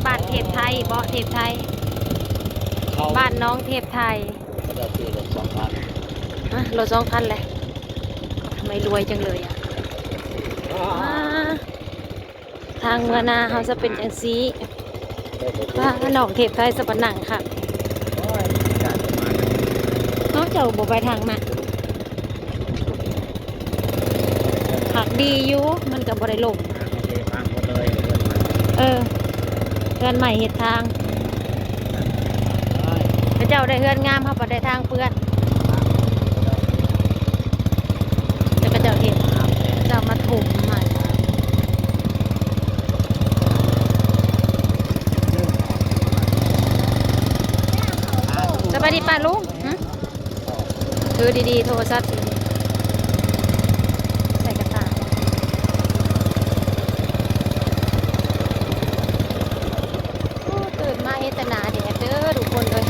บ้านเทพไทยเบาะเทพไทยบ้านน้องเทพไทยก็จะตีรถ2,000รถ2 คันเลยทำไมรวยจังเลยอ่ะทางเมืองนาเขาจะเป็นจังซีว่าน้องเทพไทยสปนังค่ะน้องเจ้าบ่ไปทางมาผักดีอยู่มันกับบริลมเพื่อนใหม่เห็ดทางพระเจ้าได้เฮือนงามเขาบ่ได้ทางเพื่อนแต่พระเจ้าเห็ดเจ้ามาถมใหม่สบายดีป่ะลุงถือดีๆโทรศัพท์ใส่กระตาตื่นมาเฮตนาเดี๋ยวเด้อทุกคนเลย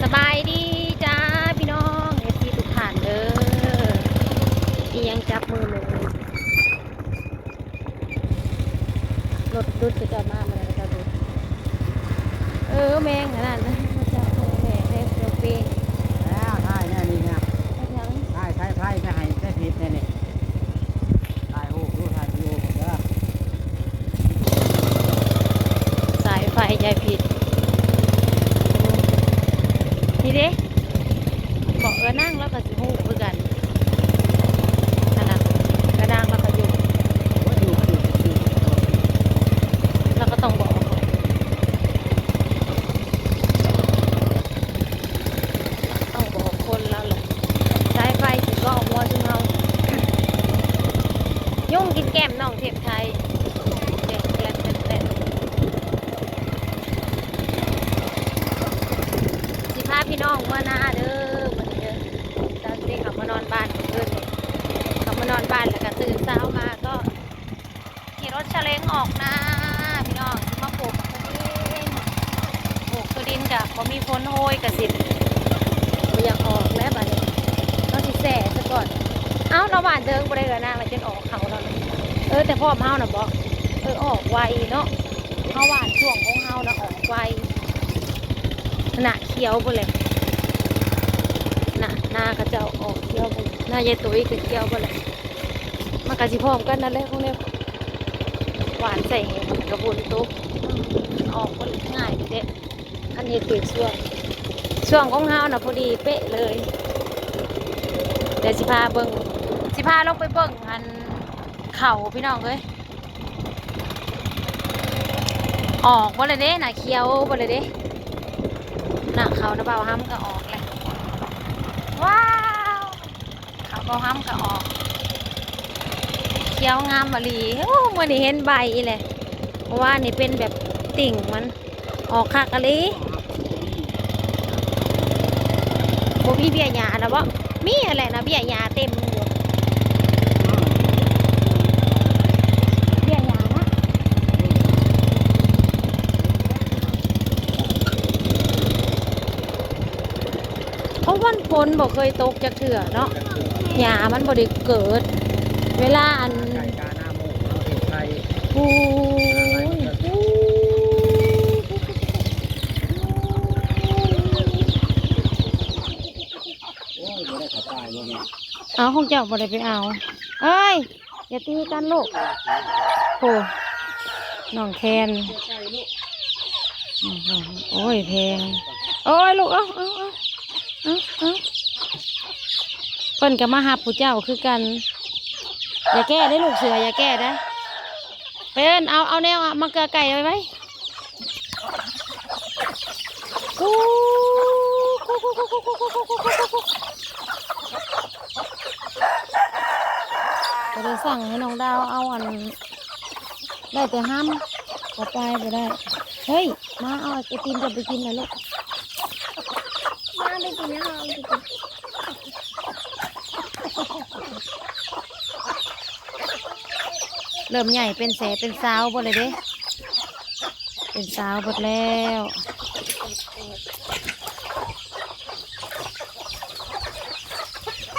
สบายดีจ้าพี่น้องเอฟซีทุกท่านเด้อที่ยังจับมือเลยรถดุดจะจอดมาเมื่อไรจะดุดแมงขนาดนั้นจะแม่ได้เซลฟี่แล้วใช่แน่นี่เนี่ยใช่จะให้ได้ผิดแน่นี่ถ่ายรูปดูถ่ายวิวผมเด้อ สายไฟใจผิดนี่ดิบอกนั่งแล้วก็จะหูเหมือนกันขนาดกระด้างแล้วก็อยู่แล้วก็ต้องบอกคนแล้วแหละสายไฟถึงก็ออกวัวจึงเอายุ่งกินแก้มน้องเทพไทยเด็กแหลมสิพาพี่น้องมานาเด้อวันนี้เด้อตอนที่เขามานอนบ้านเพื่อนเขามานอนบ้านแล้วก็ตื่นเช้ามาก็ขี่รถเฉลงออกนะพี่น้องมาปลูกตัวดินกับพอมีพ้นโหยกับสิบอยากออกแล้วบัดนี้เราสิแส่ซะก่อนเราหวานเดิงบ่ได้เลยนะเราจนออกเขาเราแต่พ่อเฮาน่ะบอกออกไวเนาะเฮาหวานช่วงของเฮาน่ะออกไวขณะเขียวบ่เลยน่ะหน้าเขาเจ้าออกเขียวบ่หน้ายายตุ้ยก็เขียวบ่เลยมันก็สิพร้อมกันนั่นแหละพวกนี้หวานใส่เห็ดกระบุนตุ๊กออกบ่ง่ายเด้อันนี้คือช่วงของเฮาน่ะพอดีเป๊ะเลยเดี๋ยวสิพาลงไปเบิ่งอันเข่าพี่น้องเอ้ยออกบ่เลยเด้น่ะเขียวบ่เลยเด้น่ะเขาน่ะเบาห้ำก็ออกเลยว้าวเขาเบาห้ำก็ออกเขียวงามมะลีมื่อนี้เห็นใบเลยเพราะว่านี่เป็นแบบติ่งมันออกคักอะลีพี่เบี้ยหยานะบ่มีอะไรนะเบี้ยหยาเต็มอยู่เบี้ยหยานะเพราะวันฝนบ่เคยตกจากเถื่อเนาะหยามันบ่ได้เกิดเวลาอันโอ้ยเอาของเจ้าบ่ได้ไปเอาเอ้ยอย่าตีกันลูกโอ้น้องแคนโอ้ยแพงโอ้ยลูกเอาเพิ่นก็มาหับผู้เจ้าคือกันอย่าแก้ได้ลูกเสืออย่าแก้ได้เพิ่นเอาแนวมาเกลือไก่ไว้ไหมจะได้สั่งให้น้องดาวเอาอันได้แต่ห้ามต่อไปไปได้เฮ้ยมาเอาไอติมจะไปกินนะลูกมาไปกินนะเอาไปกินเริ่มใหญ่เป็นแสเป็นสาวหมดเลยเด้เป็นสาวหมดแล้ว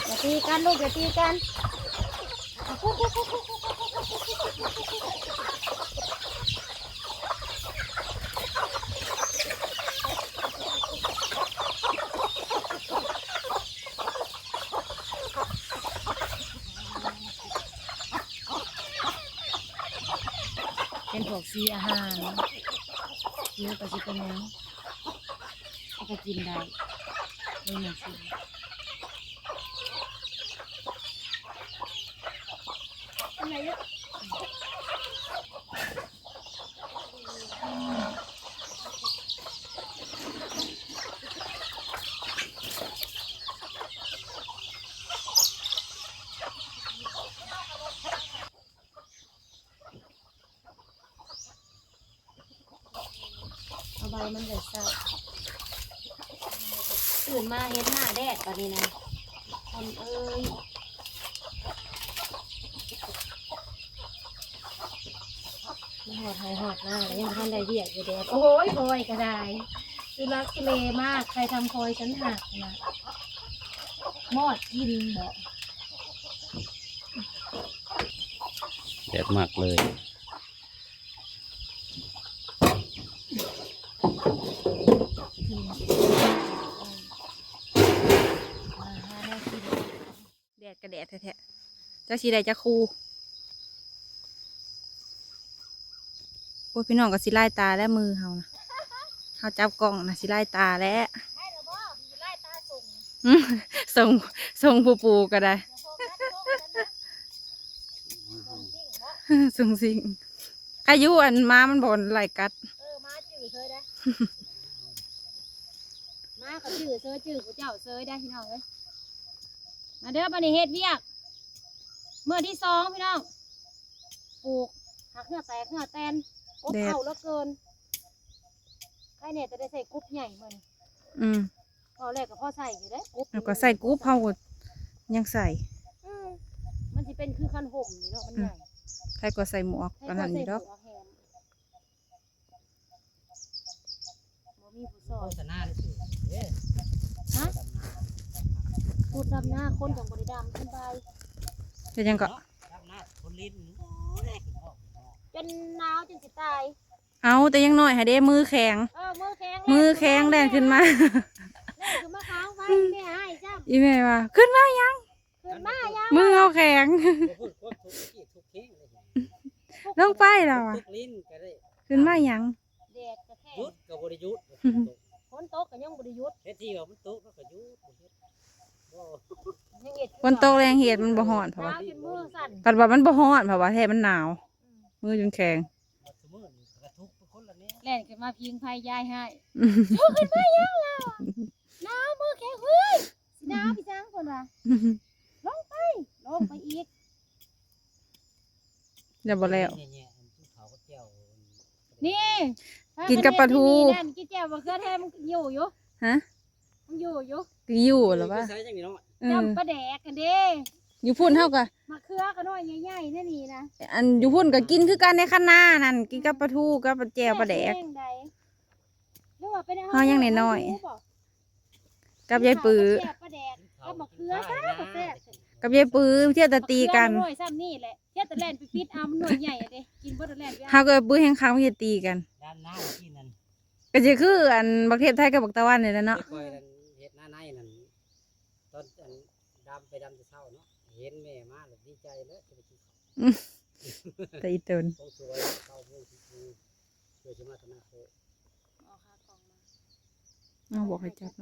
อย่าตีกันลูกอย่าตีกัน เป็นพวกซีอาหารซื้อไปสิเป็นหยังเอาไปกินได้เลยหนึ่งสิอะไรเนี่ยเอาใบมันเลยเศร้าตื่นมาเห็นหน้าแดดตอนนี้นะคนเอ้ยหอดหายหอดหน้าแล้วยังท่านได้เรียกอยู่แดดโอ้ยคอยก็ได้คือรักทะเลมากใครทำคอยฉันหักนะมอดกินบ่ แดดมากเลยแดดกระแดดแท้ๆเจ้าชีใดจะคูโอ้พี่น้องก็สิไล่ตาและมือเฮานะเฮาจับกล้องนะสิไล่ตาและอืมส่งปูก็ได้ ส่งสิ่งอายุอันม้ามันบนไหลกัดม้าจืดเซยได้ ม้าก็จืดเซยจืดกูเจ้าเซยได้พี่น้องเลยมาเด้อบันนี้เฮ็ดเวียกเมื่อที่2พี่น้องปลูกหักเหงื่อแตกเหงื่อแตนกบเข่าแล้วเกินใครเนี่ยจะได้ใส่กรุ๊ปใหญ่เหมือนพอแรกก็พอใส่อยู่ได้กรุ๊ปแล้วก็ใส่กรุ๊ปเผายังใส่มันจะเป็นคือคันห่มนี่เนาะมันใหญ่ใครก็ใส่หมวกตอนนั้นนี่ดอกมีผู้สอนฮะพูดดำหน้าคนของบริดำขึ้นไปจะยังก็จนหนาวจนสิตายเอาแต่ยังน้อยให้เด้มือแข็งมือแข็งแดงขึ้นมาขึ้นมาค้างไว้แม่ให้จ้าอีแม่ว่าขึ้นมายังมือเอาแข็งลงไปแล้วอ่ะขึ้นมายังแดดกระแทกยุดกับบริยุทธ์ฝนตกกับยังบริยุทธ์เฮ็ดที่ว่ามันตกแล้วก็ยุดฝนตกแรงเห็ดมันบ่ฮ้อนเพราะว่าปัดว่ามันบ่ฮ้อนเพราะว่าแท้มันหนาวมือจนแข็งแล่นขึ้นมาพิงไผ่ยายให้ลุกขึ้นมายังแล้วหนาวมือแข็งเฮ้ยหนาวพี่จังคนว่าลงไปอีกอย่าบ่แล้วนี่กินกับปลาทูกินแจ่วบะเขือแทนมันอยู่ฮะมันอยู่หรอวะจำปลาแดกกันเด้อยู่พุ่นเท่ากับมะเขือกันน้อยใหญ่ๆนั่นนี่นะอันอยู่พุ่นก็กินคือกันในข้างหน้านั่นกินกับปลาทูกับปลาแจ่วปลาแดกเฮายังน้อยกับยายปื้อกับมะเขือกับยายปื้อเที่ยวตะตีกันหน่วยซ้ำนี่แหละเที่ยวตะแลนไปปิดเอามันหน่วยใหญ่เด้กินบ่ตะแลนเฮาก็ปื้อแห่งค้างมันจะตีกันก็จะคืออันบักเทพไทยกับบักตะวันนี่แหละเนาะเฮ็ดหน้าในนั่นตอนดำไปดำจะเช้าเนาะเห็นแม่มาแล้วดีใจเลยจะไปกินข้าวแต่อีตนสวยเข้าเมืองที่เพื่อจะมาทำหน้าโคเอาค่ากล่องมาเอาบอกให้จับม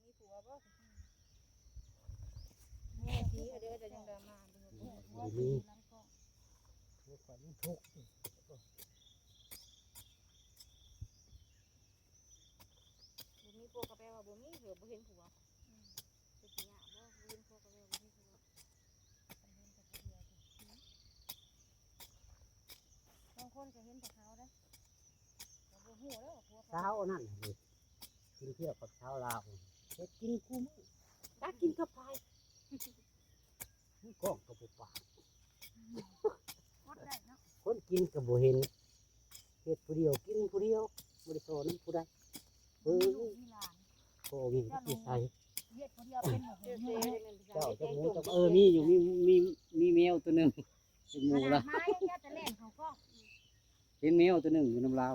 ีผัวบ่แม่ทีเดี๋ยวจะยังดราม่ามีทุกมีพวกกระเป๋าบ่มีเหลือบ่เห็นผัวเป็นสิยะบ่เห็นพวกกระเป๋าบ่มีผัวบางคนก็เห็นแต่เขาได้บ่ฮู้แล้วผัวเช้านั่นกินเที่ยวกับเช้าลาวเฮ็ดกินคุ้มตักกินกับไผนี่กล้องกับปากคนกินกับบ่เห็นเฮ็ดผู้เดียวกินผู้เดียวบ่ได้สอนผู้ใดโอ้มีที่ใส่เจ้าจะหมูจะมีอยู่มีแมวตัวหนึ่งเป็นหมูละเป็นแมวตัวหนึ่งอยู่น้ำลาว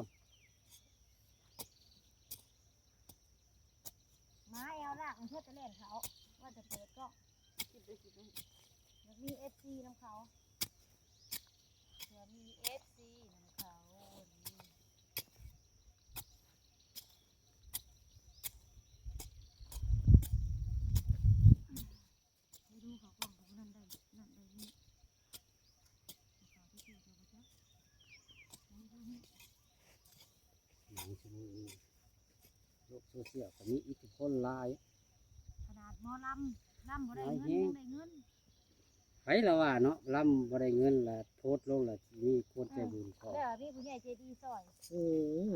ไม้เอาละมันเพื่อจะเล่นเขาว่าจะเปิดก็ มีเอฟซีน้ำเขาเดี๋ยวมีเอฟซีน้ำเขาดูเขากล่องของนั่นได้นี่เขาที่ชื่อเขาจ้ะ หนังชั่วโมงโลกโซเชียลก็มีอิทธิพลหลาย ขนาดหมอลำบ่ได้เงินยังได้เงิน ไผละว่าเนาะลำบ่ได้เงินละโพสต์ลงละมีคนใจบุญขอ แล้วพี่ผู้ใหญ่ใจดีซอย เออ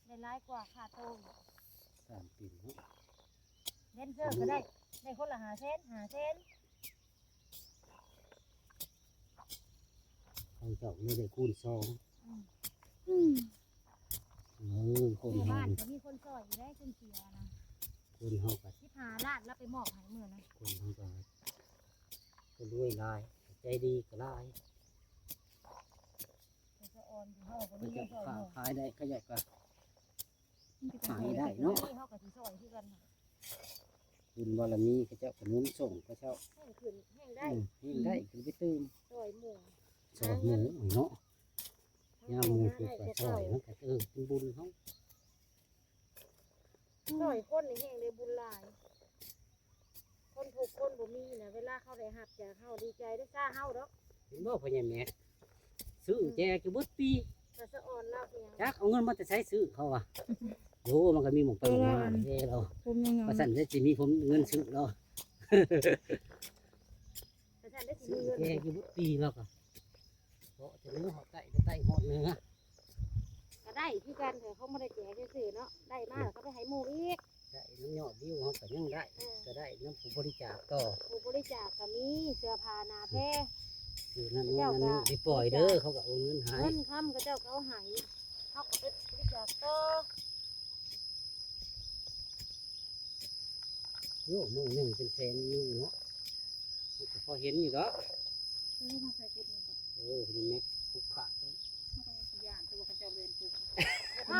ได้ร้ายกว่าค่าโต สามปีเนาะ เล่นเสื้อก็ได้คนละ5 เซน เขาเจ้าไม่ได้คูณ2คน ใน เฮา บ้านก็มีคนซอยอยู่ได้จนเสียนะ คนเฮาก็ 15 ล้านรับไปมอบให้มื้อนั้น คนเฮาก็คนรวยหลายใจดีก็หลาย แต่ก็อ่อนอยู่เฮาก็ เขา มีเงิ จะ นซอย ขายได้เขาอยากก็ หายได้เนาะเฮาก็สิซอยคือกัน บุญบารมีเขาเจ้าขนุนส่งเขาเจ้า แห้งขึ้นแห้งได้ ยิ่งได้คือไปตื่น ซอยหมู่ สอนหมูเนาะย่างหมูคือก็ซอยมันก็เป็นบุญเขา ซอยคนนี่แห้งได้บุญหลาย คนทุกคนบ่มีน่ะเวลาเขาได้รับจากเฮาดีใจได้ซ่าเฮาดอก เห็นบ่พ่อใหญ่แม่ซื้อแจกอยู่เบิดปี ถ้าสะอ่อนเล่าเพียง จักเอาเงินมาจะใช้ซื้อเขาอ่ะโอ้มันก็มีหมองไปหมองมาเด้เรา ผมยัง ประสันได้สิมีผมเงินซื้อเรา แต่ฉันได้สิ ซื้อ มีเงิน แจกอยู่เบิดปีแล้วก็เพราะจะเนื้อหอดไก่จะไก่หอดเนื้อ ก็ได้คือกันแต่เขาไม่ได้แจกซื่อๆเนาะได้มาแล้วเขาไปให้หมู่อีก ได้น้ำยอดวิวเขาก็ยังได้ก็ได้น้ำผู้บริจาคต่อ ผู้บริจาคก็มีเสื้อผ้าหนาแพร คือนั่นนี่ไปปล่อยเด้อเขาก็เอาเงินหาย เงินคำก็เจ้าเขาใหายเขาก็ไปบริจาคต่อ โย่มือหนึ่งเป็นแสนอยู่เนาะมันก็พอเห็นอยู่แล้ว มาใส่กุดนี่ก่อน เป็นแม็กคุกขาด เขาก็สิย่านตัวเขาเจ้าเรียนกุกป้า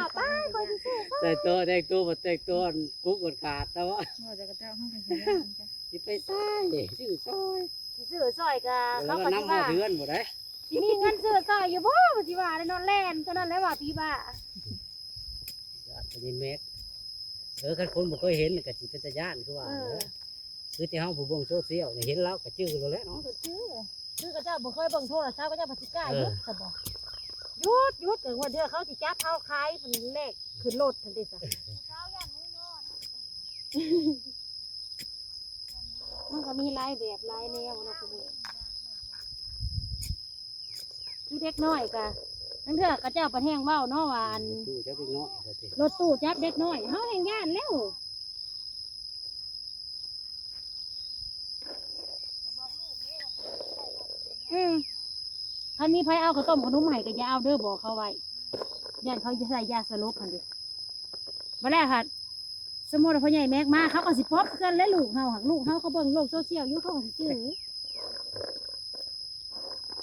คอยสิซื้อ แต่ตัวแต่ตัวมาแต่ตัวกุกกดขาดแต่ว่า เขาจะกระเจ้าเขาก็สิย่านจ้ะ สิไปใส่ชื่อซอย สิซื้อซอยก็ แล้ เขา วก็ ก็สิ น้ำมา ว่า เดือนหมดเลย สิมีเงินซื้อซอยอยู่บ่สิว่าได้นอนแล่นเท่านั้นแหละว่าพี่บ้า เป็นแม็กคันคนบ่เคยเห็นก็สิเป็นตาย่านคือว่าคือที่เฮาผู้เบิ่งโซเชียลเห็นแล้วก็จื้อแล้วเนาะ เขาซื้อก็เจ้าบ่เคยเบิ่งโทรศัพท์ก็เจ้าบ่สิกล้าหยุดซะบ่หยุดถึงว่าเดือเขาสิจับเขาขายเป็นเลขขึ้นรถทันทีซะมันก็มีหลายแบบหลายแนวเนาะคุณคือเด็กน้อยกะนั่นเถอะกระเจ้าประแห้งเว้าเนาะว่าอัน ตู้จะเป็นน้อยก็สิ รถตู้จับเด็กน้อยเฮาแห่งย่านแล้วคันมีไผเอาข้าวต้มขนมให้ก็อย่าเอาเด้อบอกเขาไว้ย่านเขาจะใส่ยาสลบพันดิบ่แล้วค่ะสมมุติว่าพ่อใหญ่แม็กมาเขาก็สิป๊อปกันและลูกเฮาหักลูกเฮาเขาเบิ่งโลกโซเชียลอยู่เขาก็สิจื้อ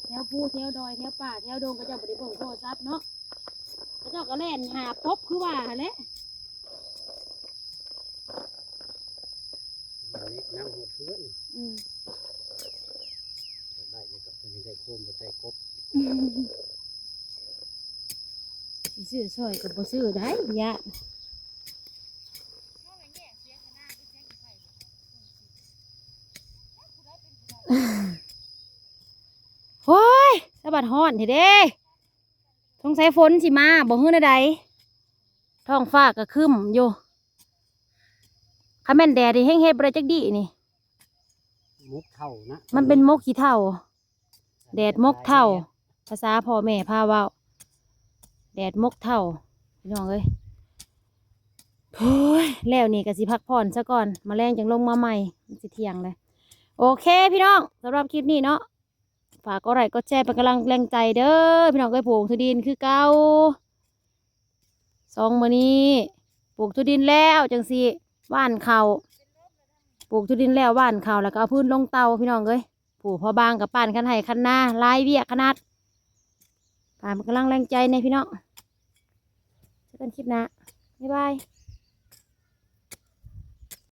แถวภูแถวดอยแถวป่าแถวดงก็เจ้าบ่ได้เบิ่งโทรศัพท์เนาะก็เจ้าก็แล่นหาป๊อปคือว่าหั่นแหละ น้ำหดเพื่อน อืม ได้ยังกับคนยังได้โคมไปใต้กบ สิซื้อซอยก็บ่ซื้อได้ยะโอ้ยสะบัดฮ้อนเถอะเด้สงสัยฝนสิมาบ่ฮื้อใดท้องฟ้าก็ครึ้มอยู่คันแม่นแดดนี่แห้งเฮ็ดบ่ได้จักดีนี่ มุกเท่านะ มันเป็นมกขี้เถ้าแดดมกเถ้าภาษาพ่อแม่พาเว้าแดดมกเถ้าพี่น้องเอ้ยโอ้ยแล้วนี่ก็สิพักผ่อนซะก่อนมาแรงจังลงมาใหม่มันสิเที่ยงเลยโอเคพี่น้องสำหรับคลิปนี้เนาะฝากกดไลค์กดแชร์เป็นกำลังแรงใจเด้อพี่น้องเอ้ยปลูกทุดินคือเก่ามื้อนี้ปลูกทุดินแล้วจังสิว่านเขาปลูกทุดินแล้วว่านเขาแล้วก็เอาพื้นลงเตาพี่น้องเอ้ยปลูกพอบางกับป่านคันไห้คันหน้าลายเวียขนาดฝากเป็นกำลังแรงใจในพี่น้องเจอกันคลิปหน้าบ๊ายบาย